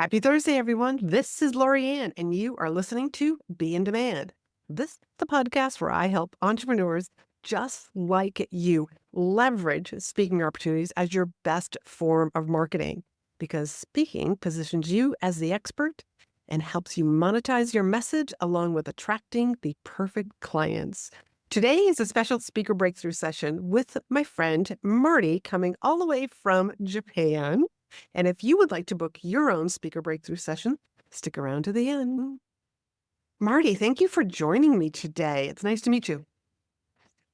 Happy Thursday, everyone. This is Laurie-Ann, and you are listening to Be in Demand. This is the podcast where I help entrepreneurs just like you leverage speaking opportunities as your best form of marketing because speaking positions you as the expert and helps you monetize your message along with attracting the perfect clients. Today is a special speaker breakthrough session with my friend Marty coming all the way from Japan. And if you would like to book your own speaker breakthrough session, stick around to the end. Marty, thank you for joining me today. It's nice to meet you.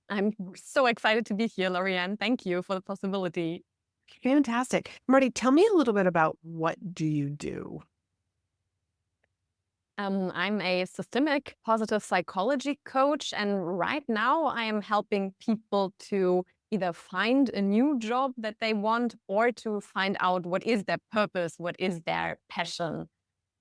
I'm so excited to be here, Laurie-Ann. Thank you for the possibility. Fantastic. Marty, tell me a little bit about what do you do? I'm a systemic positive psychology coach, and right now I am helping people to either find a new job that they want or to find out what is their purpose, what is their passion.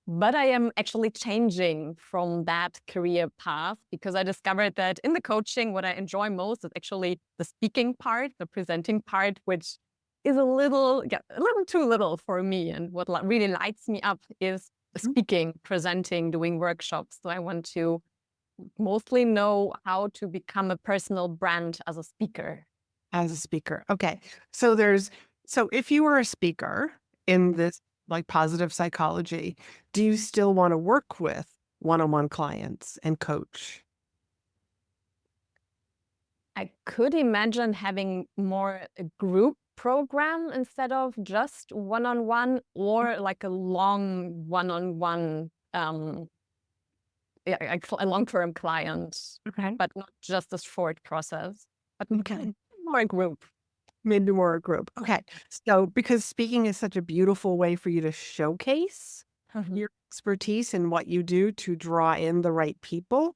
But I am actually changing from that career path because I discovered that in the coaching, what I enjoy most is actually the speaking part, the presenting part, which is a little too little for me. And what really lights me up is Mhm. speaking, presenting, doing workshops. So I want to mostly know how to become a personal brand as a speaker. As a speaker. Okay. So if you were a speaker in this like positive psychology, do you still want to work with one-on-one clients and coach? I could imagine having more a group program instead of just one-on-one or like a long one-on-one, a long-term client, Okay. but not just a short process, but Okay. more a group. Maybe more a group. Okay. So because speaking is such a beautiful way for you to showcase Mhm. your expertise in what you do to draw in the right people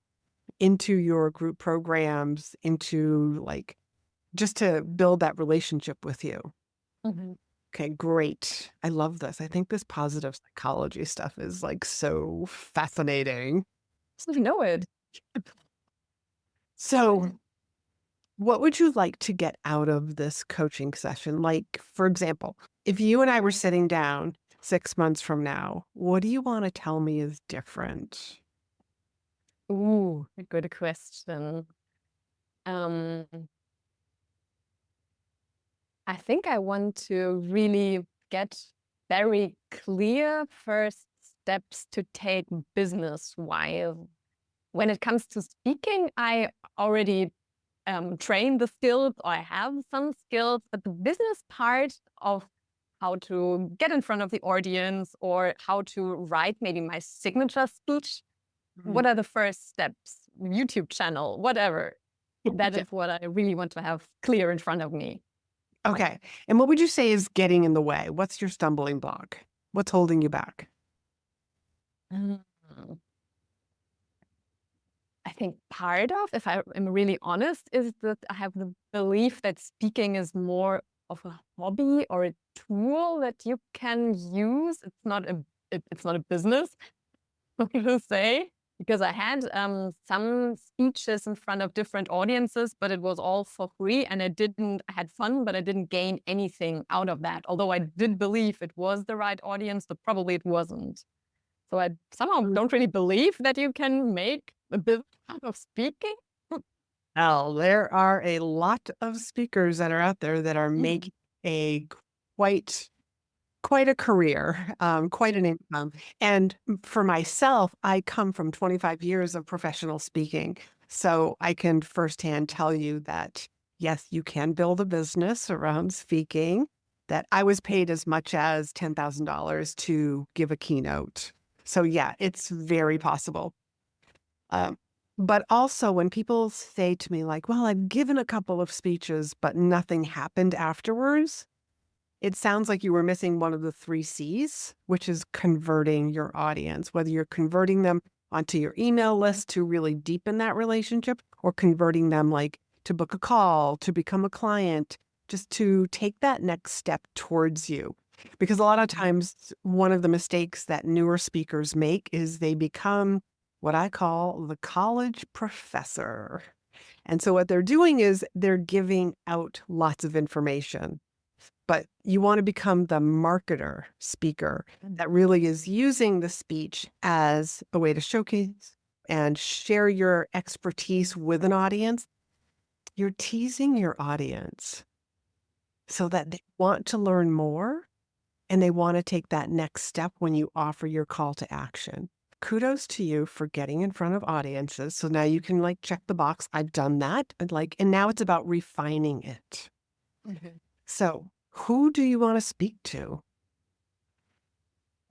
into your group programs, into like just to build that relationship with you. Mhm. Okay, great. I love this. I think this positive psychology stuff is like so fascinating. So you know it. So, what would you like to get out of this coaching session? Like, for example, if you and I were sitting down 6 months from now, what do you want to tell me is different? Ooh, a good question. Um, I think I want to really get very clear first steps to take business-wise. When it comes to speaking, I already trained the skills, or I have some skills, but the business part of how to get in front of the audience or how to write maybe my signature speech, Mhm. what are the first steps? YouTube channel, whatever. That Yeah. is what I really want to have clear in front of me. Okay. And what would you say is getting in the way? What's your stumbling block? What's holding you back? Mm. I think part of, if I am really honest, is that I have the belief that speaking is more of a hobby or a tool that you can use. It's not a business, so to say, because I had some speeches in front of different audiences, but it was all for free, and I had fun, but I didn't gain anything out of that. Although I did believe it was the right audience, but probably it wasn't. So I somehow don't really believe that you can make a business out of speaking. Well, there are a lot of speakers that are out there that are Mhm. making a quite quite a career, quite an income. And for myself, I come from 25 years of professional speaking. So I can firsthand tell you that, yes, you can build a business around speaking, that I was paid as much as $10,000 to give a keynote. So yeah, it's very possible. Um, but also when people say to me like, well, I've given a couple of speeches, but nothing happened afterwards, it sounds like you were missing one of the 3 C's, which is converting your audience, whether you're converting them onto your email list to really deepen that relationship or converting them like to book a call, to become a client, just to take that next step towards you. Because a lot of times, one of the mistakes that newer speakers make is they become what I call the college professor. And so what they're doing is they're giving out lots of information. but you want to become the marketer speaker that really is using the speech as a way to showcase and share your expertise with an audience. You're teasing your audience so that they want to learn more and they want to take that next step when you offer your call to action. Kudos to you for getting in front of audiences. So now you can like check the box. I've done that. And now it's about refining it. Mhm. So who do you want to speak to?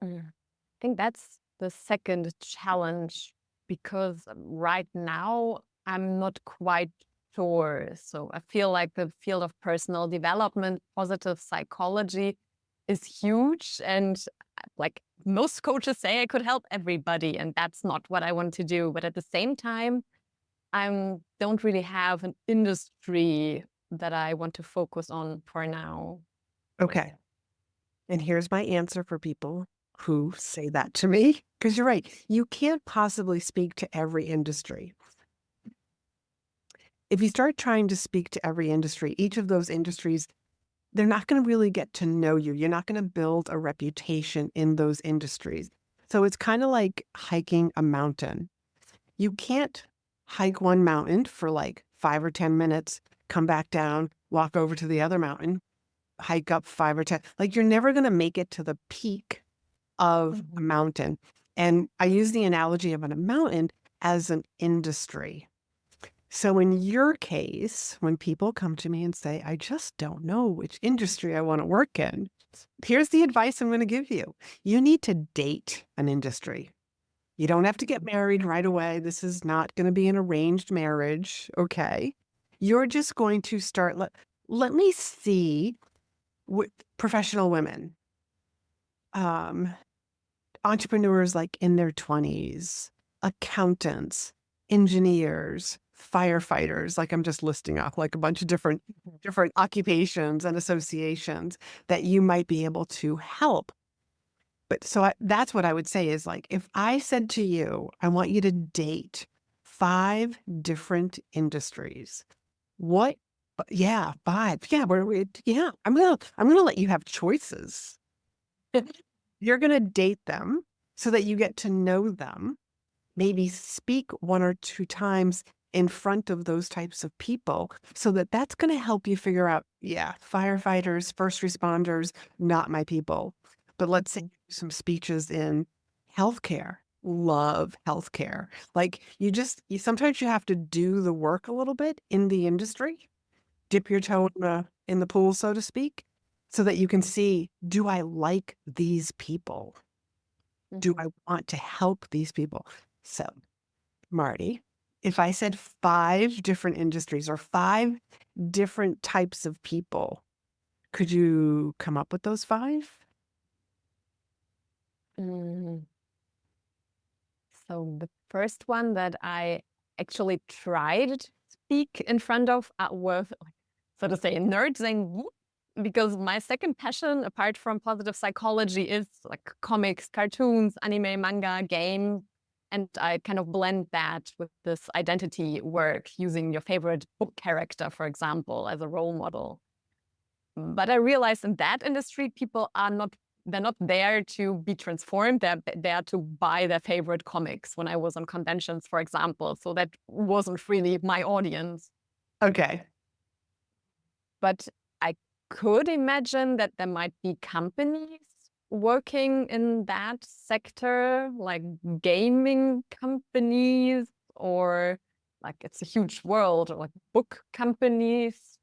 Mm. I think that's the second challenge because right now I'm not quite sure. So I feel like the field of personal development, positive psychology is huge. And like most coaches say, I could help everybody. And that's not what I want to do. But at the same time, I don't really have an industry that I want to focus on for now. Okay. And here's my answer for people who say that to me. Because you're right. You can't possibly speak to every industry. If you start trying to speak to every industry, each of those industries, they're not going to really get to know you. You're not going to build a reputation in those industries. So it's kind of like hiking a mountain. You can't hike one mountain for like 5 or 10 minutes, come back down, walk over to the other mountain, hike up 5 or 10. Like you're never going to make it to the peak of a Mhm. mountain. And I use the analogy of a mountain as an industry. So in your case, when people come to me and say, I just don't know which industry I want to work in, here's the advice I'm going to give you. You need to date an industry. You don't have to get married right away. This is not going to be an arranged marriage. Okay. You're just going to start, let me see what professional women, um, entrepreneurs like in their 20s, accountants, engineers, firefighters, like I'm just listing off like a bunch of different occupations and associations that you might be able to help. But so that's what I would say is like, if I said to you, I want you to date 5 different industries, what? Yeah, 5. Yeah, yeah, I'm gonna let you have choices. You're gonna date them so that you get to know them, maybe speak 1 or 2 times in front of those types of people so that that's going to help you figure out, yeah, firefighters, first responders, not my people. But let's say Mhm. some speeches in healthcare. Love healthcare. Like you sometimes you have to do the work a little bit in the industry, dip your toe in the pool, so to speak, so that you can see, do I like these people? Do I Mhm. want to help these people? So Marty, if I said 5 different industries or 5 different types of people, could you come up with those 5? Mm. So the first one that I actually tried to speak in front of were, so to say, nerds and geeks, because my second passion, apart from positive psychology, is like comics, cartoons, anime, manga, game. And I kind of blend that with this identity work, using your favorite book character, for example, as a role model. But I realized in that industry, people are not they're not there to be transformed. They're there to buy their favorite comics when I was on conventions, for example. So that wasn't really my audience. Okay. But I could imagine that there might be companies working in that sector, like gaming companies, or like it's a huge world, or like book companies,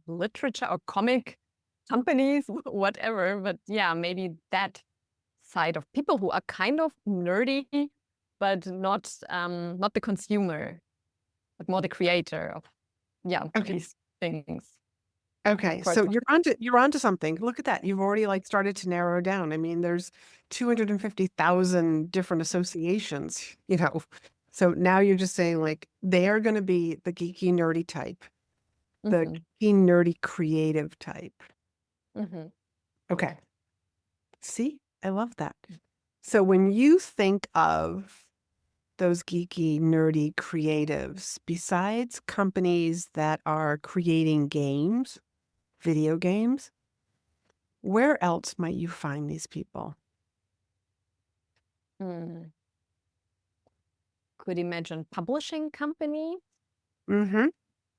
literature or comic companies, whatever. But yeah, maybe that side of people who are kind of nerdy, but not the consumer, but more the creator of Okay. these things. Okay. For So example. you're onto something. Look at that. You've already like started to narrow down. I mean, there's 250,000 different associations, you know. So now you're just saying like they are going to be the geeky nerdy type, the Hmm. geeky nerdy creative type. Hmm. Okay. See, I love that. So when you think of those geeky, nerdy creatives, besides companies that are creating games, video games. Where else might you find these people? Hmm. Could imagine publishing company, Mm-hmm.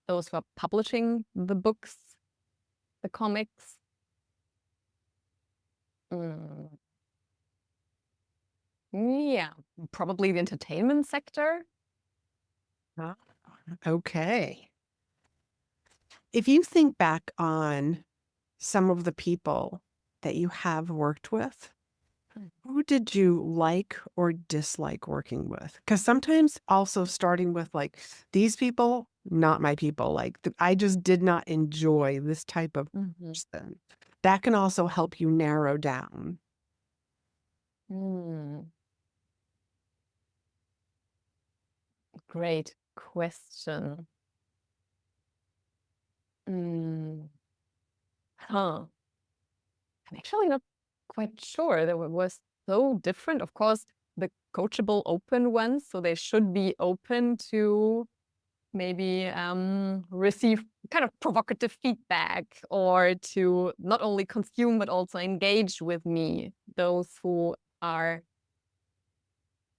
those who are publishing the books, the comics. Mm, yeah, probably the entertainment sector. Oh, okay. If you think back on some of the people that you have worked with, Mm. who did you like or dislike working with? Because sometimes also starting with like these people, not my people. Like I just did not enjoy this type of Mhm. person. That can also help you narrow down. Mm, great question. Mm, huh. I'm actually not quite sure. That was so different. Of course, the coachable open ones, so they should be open to maybe receive kind of provocative feedback or to not only consume but also engage with me. Those who are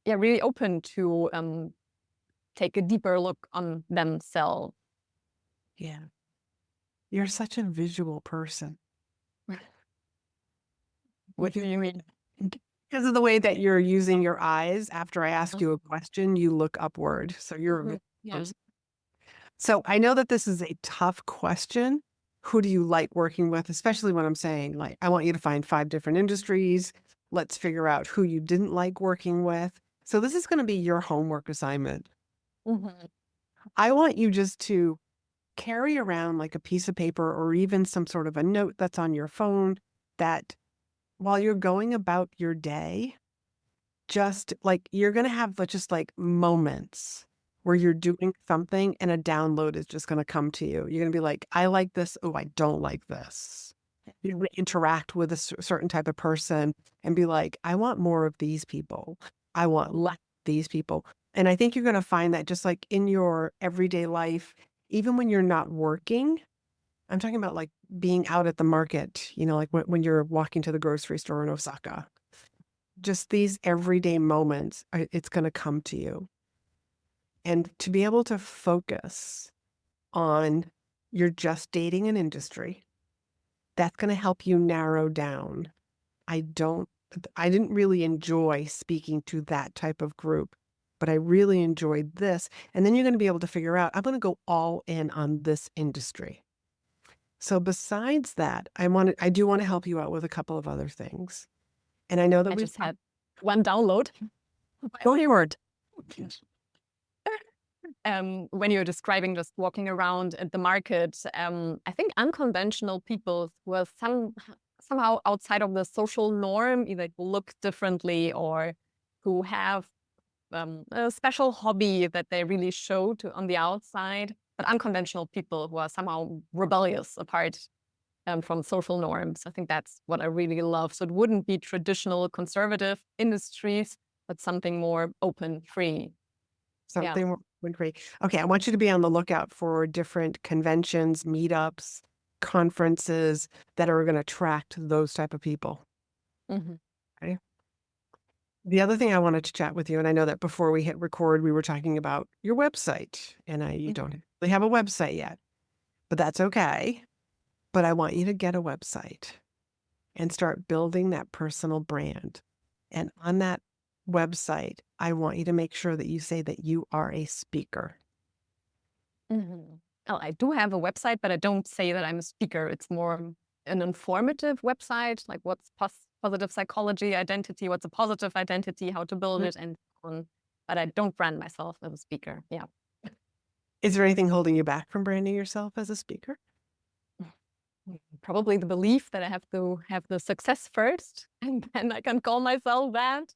really open to take a deeper look on themselves. Yeah. You're such a visual person. What do you mean? Because of the way that you're using your eyes after I ask you a Mhm. question, you look upward. So you're a Mhm. visual Yeah. person. So I know that this is a tough question. Who do you like working with? Especially when I'm saying, like, I want you to find 5 different industries. Let's figure out who you didn't like working with. So this is going to be your homework assignment. Mhm. I want you just to carry around like a piece of paper or even some sort of a note that's on your phone that while you're going about your day, just like you're gonna have just like moments where you're doing something and a download is just gonna come to you. You're gonna be like, I like this. Oh, I don't like this. You're gonna interact with a certain type of person and be like, I want more of these people. I want less of these people. And I think you're gonna find that just like in your everyday life, even when you're not working, I'm talking about like being out at the market, like when you're walking to the grocery store in Osaka, just these everyday moments, it's going to come to you. And to be able to focus on you're just dating an industry, that's going to help you narrow down. I don't, I didn't really enjoy speaking to that type of group, but I really enjoyed this. And then you're going to be able to figure out, I'm going to go all in on this industry. So besides that, I do want to help you out with a couple of other things. And I know that I we've just had one download. go forward. When you're describing just walking around at the market, I think unconventional people who are somehow outside of the social norm, either who look differently or who have a special hobby that they really show to on the outside, but unconventional people who are somehow rebellious apart from social norms. I think that's what I really love. So it wouldn't be traditional conservative industries, but something more open, free. Yeah. Something would great. Okay, I want you to be on the lookout for different conventions, meetups, conferences that are going to attract those type of people. Mhm. Okay. The other thing I wanted to chat with you, and I know that before we hit record, we were talking about your website, and you Mm. don't really have a website yet, but that's okay. But I want you to get a website and start building that personal brand. And on that website, I want you to make sure that you say that you are a speaker. Mhm. Oh, I do have a website, but I don't say that I'm a speaker. It's more an informative website, like what's positive psychology identity, what's a positive identity, how to build Mm. it, and so on. But I don't brand myself as a speaker. Yeah. Is there anything holding you back from branding yourself as a speaker? Probably the belief that I have to have the success first, and then I can call myself that.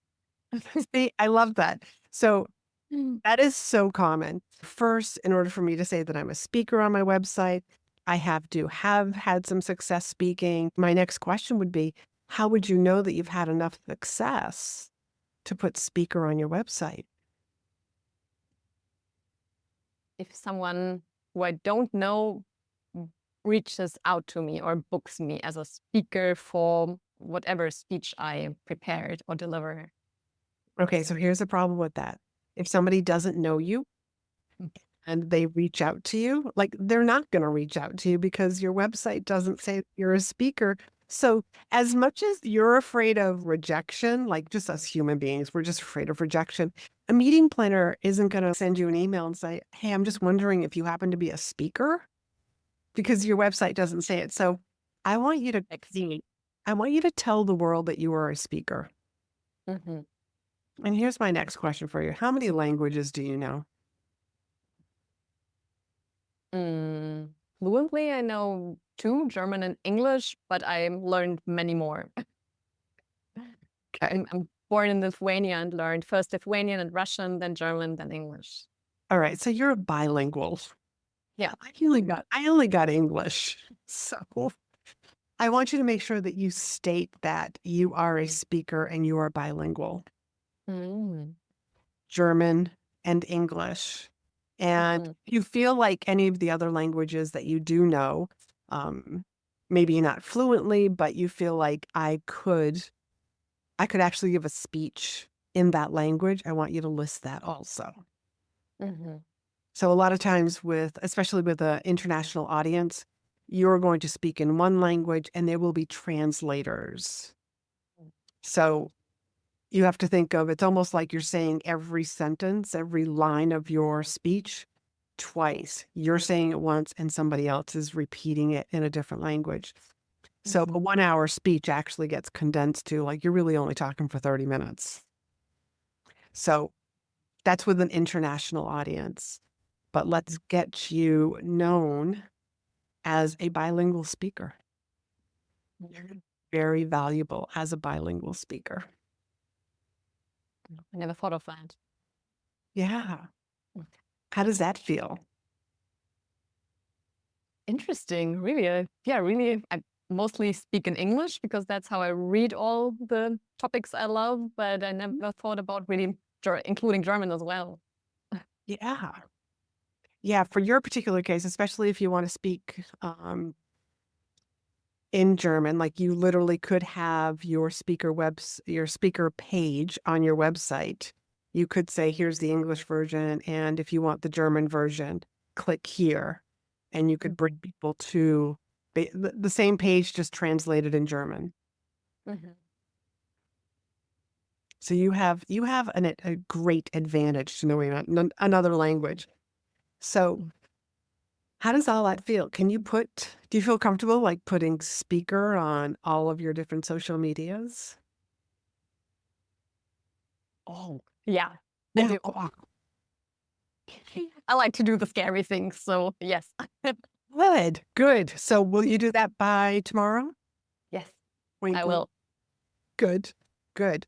See, I love that. So Mm. that is so common. First, in order for me to say that I'm a speaker on my website, I have to have had some success speaking. My next question would be, how would you know that you've had enough success to put speaker on your website? If someone who I don't know reaches out to me or books me as a speaker for whatever speech I prepared or deliver. Okay, so here's the problem with that. If somebody doesn't know you Mm. and they reach out to you, like they're not going to reach out to you because your website doesn't say you're a speaker. So, as much as you're afraid of rejection, like just us human beings, we're just afraid of rejection. A meeting planner isn't going to send you an email and say, "Hey, I'm just wondering if you happen to be a speaker," because your website doesn't say it. So, I want you to I want you to tell the world that you are a speaker. Mhm. And here's my next question for you. How many languages do you know? Mm, fluently, I know two, German and English, but I learned many more. Okay. I'm born in Lithuania and learned first Lithuanian and Russian, then German, then English. All right. So you're bilingual. Yeah. I only got English. So I want you to make sure that you state that you are a speaker and you are bilingual, Mm. German and English. And Mhm. you feel like any of the other languages that you do know, um, maybe not fluently, but you feel like I could actually give a speech in that language. I want you to list that also. Mhm. So a lot of times especially with an international audience, you're going to speak in one language and there will be translators. So you have to think of it's almost like you're saying every sentence, every line of your speech twice. You're saying it once and somebody else is repeating it in a different language. So a Mhm. 1 hour speech actually gets condensed to like you're really only talking for 30 minutes. So that's with an international audience. But let's get you known as a bilingual speaker. You're Mhm. very valuable as a bilingual speaker. I never thought of that. Yeah. How does that feel? Interesting, really. Yeah, really. I mostly speak in English because that's how I read all the topics I love, but I never thought about really including German as well. Yeah. Yeah. For your particular case, especially if you want to speak in German, like you literally could have your speaker page on your website. You could say, here's the English version. And if you want the German version, click here. And you could bring Mhm. people to the same page, just translated in German. Mhm. So you have a great advantage to knowing another language. So Mm. how does all that feel? Do you feel comfortable like putting speaker on all of your different social medias? Oh, yeah, I Yeah. do. I like to do the scary things, so yes. Good, good. So will you do that by tomorrow? Yes, I Wink, wink. will. Good, good.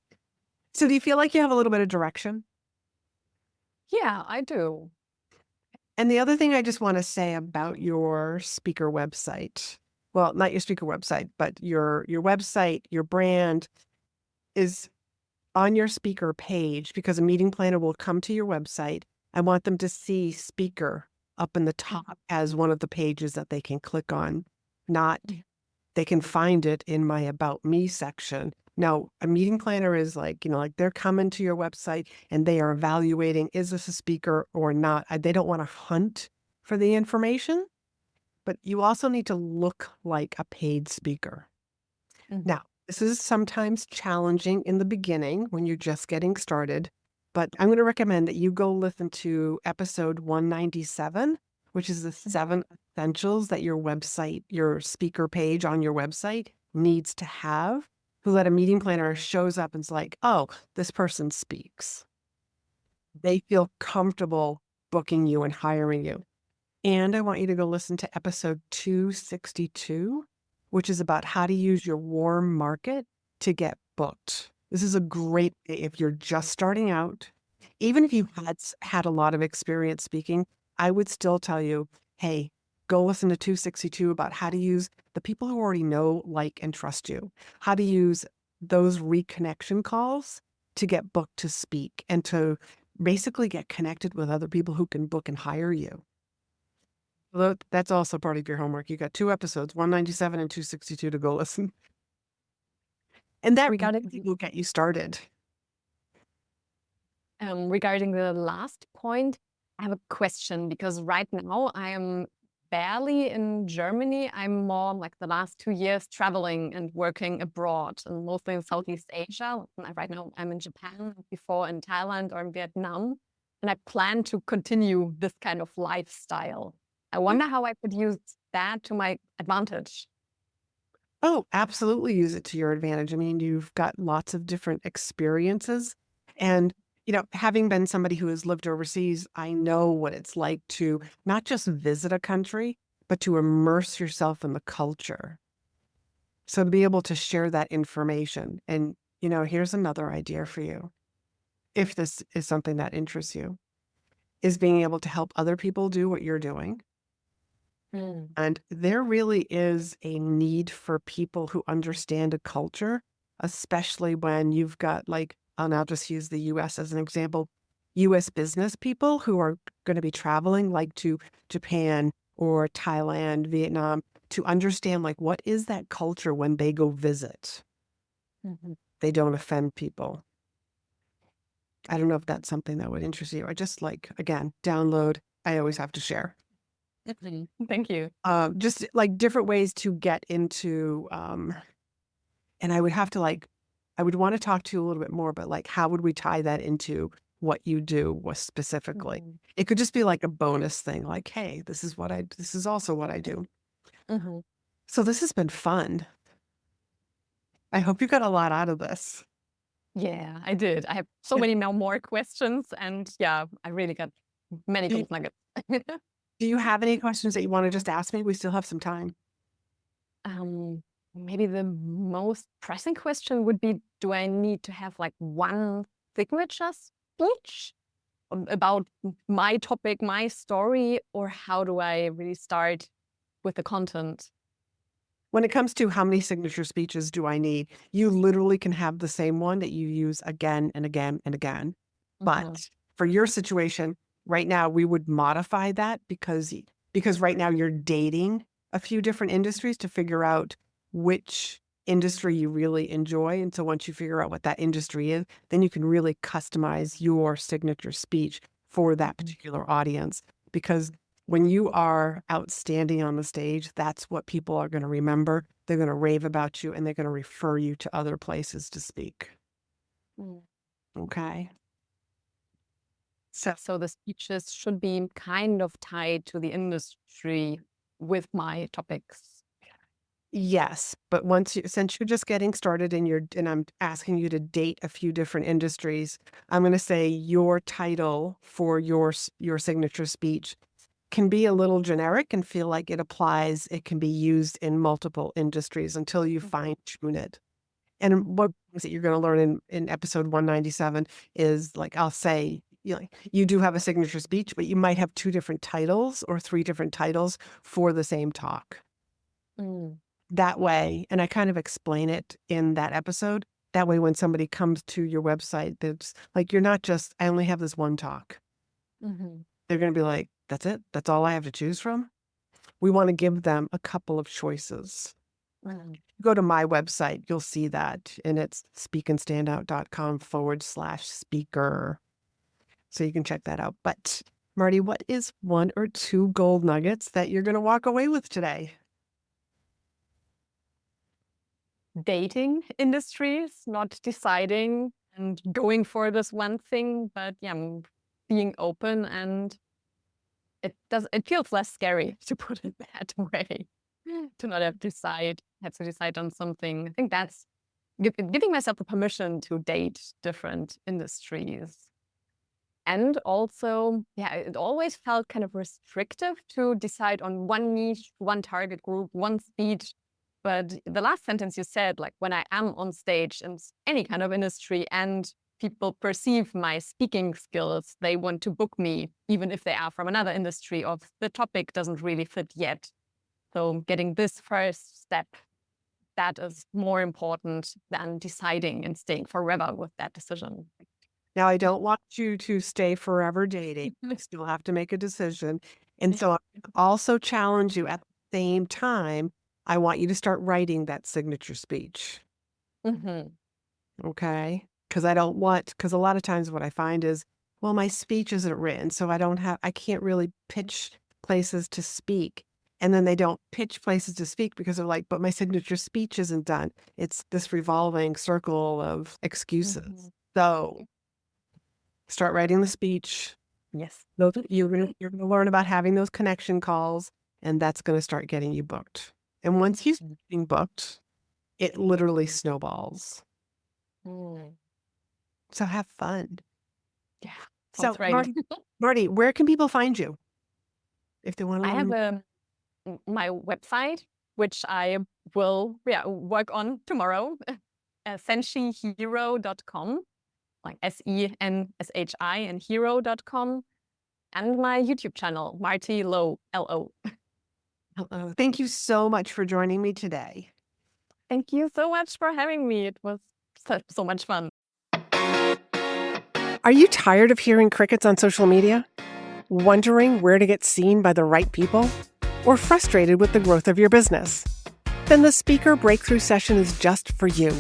So do you feel like you have a little bit of direction? Yeah, I do. And the other thing I just want to say about your speaker website, well, not your speaker website, but your website, your brand is on your speaker page because a meeting planner will come to your website. I want them to see speaker up in the Mhm. top as one of the pages that they can click on, not Mhm. they can find it in my About Me section. Now, a meeting planner is like, like they're coming to your website and they are evaluating, is this a speaker or not? They don't want to hunt for the information, but you also need to look like a paid speaker. Mhm. Now, this is sometimes challenging in the beginning when you're just getting started, but I'm going to recommend that you go listen to episode 197, which is the Mhm. 7 essentials that your speaker page on your website needs to have so that a meeting planner shows up and is like, oh, this person speaks. They feel comfortable booking you and hiring you. And I want you to go listen to episode 262, which is about how to use your warm market to get booked. This is a great way if you're just starting out. Even if you had a lot of experience speaking, I would still tell you, hey, go listen to 262 about how to use the people who already know, like, and trust you, how to use those reconnection calls to get booked to speak and to basically get connected with other people who can book and hire you. Although that's also part of your homework. You got 2 episodes, 197 and 262 to go listen. And that really Regarding will get you started. regarding the last point, I have a question because right now I am barely in Germany. I'm more like the last 2 years traveling and working abroad, and mostly in Southeast Asia. Right now I'm in Japan, before in Thailand or in Vietnam, and I plan to continue this kind of lifestyle. I wonder how I could use that to my advantage. Oh, absolutely use it to your advantage. I mean, you've got lots of different experiences. And, having been somebody who has lived overseas, I know what it's like to not just visit a country, but to immerse yourself in the culture. So to be able to share that information. And, here's another idea for you. If this is something that interests you, is being able to help other people do what you're doing. Mm. And there really is a need for people who understand a culture, especially when you've got and I'll just use the US as an example, US business people who are going to be traveling like to Japan or Thailand, Vietnam, to understand what is that culture when they go visit. Mhm. They don't offend people. I don't know if that's something that would interest you. I just again, download. I always have to share. Thank you. Just different ways to get into, and I would have to I would want to talk to you a little bit more, but how would we tie that into what you do was specifically? Mhm. It could just be like a bonus thing, hey, this is also what I do. Mhm. So this has been fun. I hope you got a lot out of this. Yeah, I did. I have so many now more questions, and yeah, I really got many Do you, gold nuggets. do you have any questions that you want to just ask me? We still have some time. Um, Maybe the most pressing question would be, do I need to have like one signature speech about my topic, my story, or how do I really start with the content? When it comes to how many signature speeches do I need, you literally can have the same one that you use again and again and again. Mhm. But for your situation right now, we would modify that because right now you're dating a few different industries to figure out which industry you really enjoy. And so once you figure out what that industry is, then you can really customize your signature speech for that Mhm. particular audience. Because when you are outstanding on the stage, that's what people are going to remember. They're going to rave about you and they're going to refer you to other places to speak. Mm. Okay. So, So the speeches should be kind of tied to the industry with my topics. yes, but since you're just getting started and I'm asking you to date a few different industries, I'm going to say your title for your signature speech can be a little generic and feel like it can be used in multiple industries until you Mhm. fine tune it. And what things that you're going to learn in episode 197 is I'll say, you do have a signature speech, but you might have 2 different titles or 3 different titles for the same talk. Mm. That way, and I kind of explain it in that episode. That way, when somebody comes to your website, that's you're not just, I only have this one talk. Mhm. They're going to be like, that's it? That's all I have to choose from? We want to give them a couple of choices. Mm. Go to my website, you'll see that, and it's speakandstandout.com/speaker. So you can check that out. But Marty, what is 1 or 2 gold nuggets that you're going to walk away with today? Dating industries, not deciding and going for this one thing, but yeah, being open, and it feels less scary to put it that way. To not have to decide on something. I think that's giving myself the permission to date different industries. And also, yeah, it always felt kind of restrictive to decide on one niche, one target group, one speech. But the last sentence you said, like when I am on stage in any kind of industry and people perceive my speaking skills, they want to book me, even if they are from another industry or the topic doesn't really fit yet. So getting this first step, that is more important than deciding and staying forever with that decision. Now, I don't want you to stay forever dating. You still have to make a decision. And so I'm also challenge you at the same time. I want you to start writing that signature speech. Mhm. Okay. Because because a lot of times what I find is, well, my speech isn't written, so I can't really pitch places to speak. And then they don't pitch places to speak because they're like, but my signature speech isn't done. It's this revolving circle of excuses. Mhm. So start writing the speech. Yes. You're gonna learn about having those connection calls, and that's gonna start getting you booked. And once you start Mm. getting booked, it literally snowballs. Mm. So have fun. Yeah, So, sounds great. Marty, where can people find you if they want to I have learn? my website, which I will work on tomorrow, senshihero.com, like SENSHI and hero.com, and my YouTube channel, Marty Low, LO. Hello. Thank you so much for joining me today. Thank you so much for having me. It was so much fun. Are you tired of hearing crickets on social media? Wondering where to get seen by the right people? Or frustrated with the growth of your business? Then the Speaker Breakthrough Session is just for you.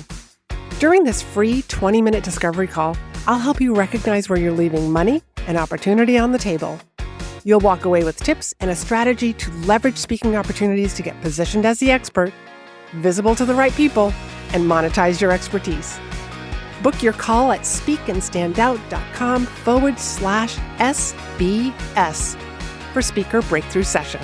During this free 20-minute discovery call, I'll help you recognize where you're leaving money and opportunity on the table. You'll walk away with tips and a strategy to leverage speaking opportunities to get positioned as the expert, visible to the right people, and monetize your expertise. Book your call at speakandstandout.com/SBS for Speaker Breakthrough Session.